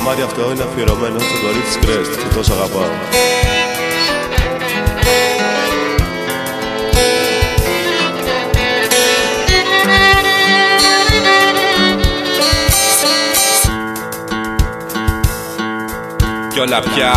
κομμάτι αυτό είναι αφιερωμένο στο κορίτσι της Crest που τόσο αγαπάω. Κι όλα πια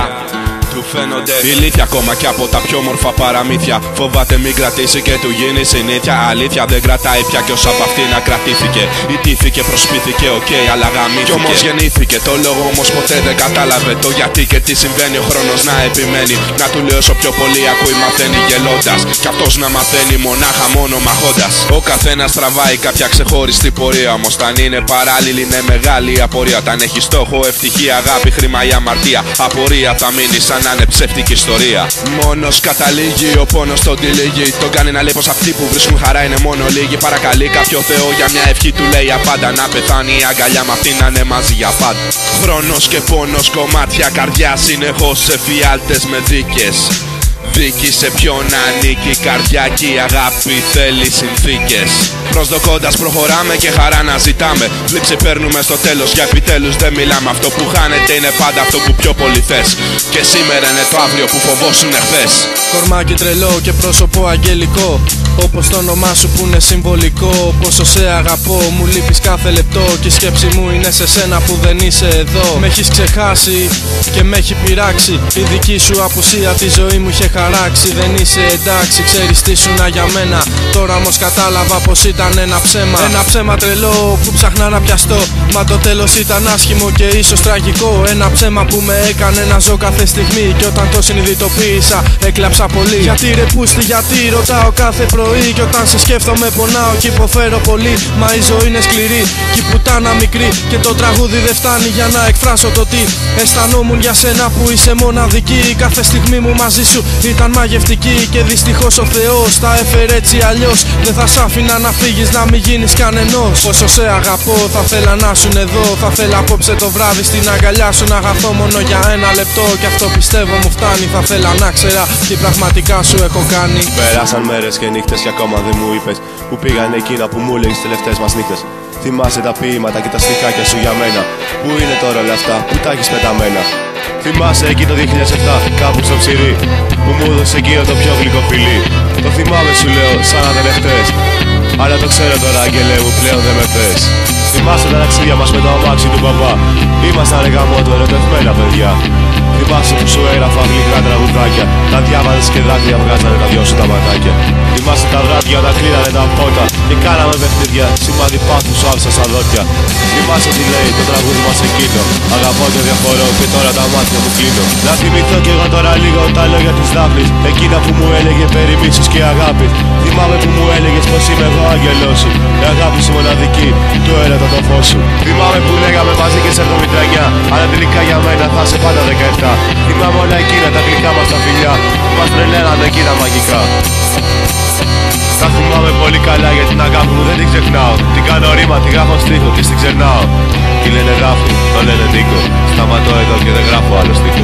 του φαίνονται ηλίθια ακόμα κι από τα πιο μορφά παραμύθια. Φοβάται μην κρατήσει και του γίνει συνήθεια. Αλήθεια δεν κρατάει πια κι όσο από αυτή να κρατήθηκε. Ιτήθηκε, προσπίθηκε, αλλά γαμήθηκε. Κι όμως γεννήθηκε, το λόγο όμως ποτέ δεν κατάλαβε. Το γιατί και τι συμβαίνει, ο χρόνος να επιμένει. Να του λέω όσο πιο πολύ ακούει μαθαίνει γελώντας. Κι αυτός να μαθαίνει μονάχα μόνο μαχώντας. Ο καθένας τραβάει κάποια ξεχωριστή πορεία. Όμως όταν είναι παράλληλη είναι μεγάλη η απορία. Όταν έχει στόχο ευτυχία, αγάπη, χρήμα ή αμαρτία, απορία θα μείνει σαν να είναι ψεύτικη ιστορία. Μόνος καταλήγει, ο πόνος τον τυλίγει. Τον κάνει να λέει πως αυτοί που βρίσκουν χαρά είναι μόνο λίγοι. Παρακαλεί κάποιο Θεό για μια ευχή, του λέει απάντα. Να πεθάνει η αγκαλιά μ' αυτή να είναι μαζί για πάντα. Χρόνος και πόνος, κομμάτια καρδιά, συνεχώς σε φιάλτες με δίκες. Δίκη σε ποιον ανήκει η καρδιά και η αγάπη θέλει συνθήκες. Προσδοκώντας προχωράμε και χαρά να ζητάμε. Θλίψη παίρνουμε στο τέλος και επιτέλους δεν μιλάμε. Αυτό που χάνεται είναι πάντα αυτό που πιο πολύ θες. Και σήμερα είναι το αύριο που φοβόσουν εχθές. Κορμάκι τρελό και πρόσωπο αγγελικό, όπως το όνομά σου που είναι συμβολικό. Πόσο σε αγαπώ, μου λείπεις κάθε λεπτό. Και η σκέψη μου είναι σε σένα που δεν είσαι εδώ. Με έχεις ξεχάσει και με έχει πειράξει. Η δική σου απουσία τη ζωή μου είχε χαράξει. Δεν είσαι εντάξει, ξέρεις τι σου να για μένα. Τώρα όμως κατάλαβα πως ήταν ένα ψέμα. Ένα ψέμα τρελό που ψάχνα να πιαστώ. Μα το τέλος ήταν άσχημο και ίσως τραγικό. Ένα ψέμα που με έκανε να ζω κάθε στιγμή. Και όταν το συνειδητοποίησα έκλαψα πολύ. Γιατί ρε πούστη, γιατί ρωτάω κάθε πρωί. Και όταν σε σκέφτομαι πονάω και υποφέρω πολύ. Μα η ζωή είναι σκληρή και η πουτάνα μικρή. Και το τραγούδι δεν φτάνει για να εκφράσω το τι αισθανόμουν για σένα που είσαι μοναδική. Κάθε στιγμή μου μαζί σου ήταν μαγευτική. Και δυστυχώς ο Θεός τα έφερε έτσι αλλιώς. Δεν θα σ' άφηνα να φύγεις, να μην γίνεις κανενός. Πόσο σε αγαπώ, θα θέλα να σουν εδώ. Θα θέλα απόψε το βράδυ στην αγκαλιά σου να αγαθώ μόνο για ένα λεπτό. Και αυτό πιστεύω μου φτάνει. Θα θέλα να ξέρα τι πραγματικά σου έχω κάνει. Πέρασαν μέρες και νύχτες και ακόμα δεν μου είπες που πήγαν εκείνα που μου έλεγες τις τελευταίες μας νύχτες. Θυμάσαι τα ποίηματα και τα στιχάκια σου για μένα. Πού είναι τώρα όλα αυτά, που τα έχεις πεταμένα. Θυμάσαι εκεί το 2007 κάπου στο ψυρί που μου έδωσε εκείνο το πιο γλυκό φιλί. Το θυμάμαι σου λέω σαν να δεν εχθές. Αλλά το ξέρω τώρα αγγελέ μου πλέον δεν με θες. Θυμάσαι τα ταξίδια μας με το αμάξι του παπά. Ήμασταν ρε γαμώτο ερωτευμένα παιδιά. Θυμάσαι που σου έγραφα γλυκά τραγουδάκια. Τα διάβαζες και δάκρυα βγάζανε τα δυο σου τα ματάκια. Θυμάσαι τα βράδια όταν κλείνανε τα φώτα και κάναμε παιχνίδια. Σημάδι πάθους σου άφησα σαν δόντια. Θυμάσαι τι λέει το τραγούδι μας εκείνο. Αγαπώ και διαφορώ και τώρα τα μάτια μου κλείνω. Να θυμηθώ κι εγώ τώρα λίγο τα λόγια της Δάφνης. Εκείνα που μου έλεγε περί μίσους και αγάπης. Θυμάμαι που μου έλεγες πως είμαι εγώ άγγελός σου. Η αγάπη σου μοναδική, του έρωτα το φως σου. Θυμάμαι που λέγαμε μαζί και σε 79. Αλλά τελικά για μένα θα είσαι πάντα 17. Θυμάμαι όλα εκείνα τα γλυκά μας τα φιλιά που μας τρελαίνανε εκείνα μαγικά. Τα θυμάμαι πολύ καλά για την αγάπη μου δεν την ξεχνάω. Την κάνω ρήμα, την γράφω στίχο και στην ξερνάω. Τι λένε Δάφνη, το λένε Νίκο. Σταματώ εδώ και δεν γράφω άλλο στίχο.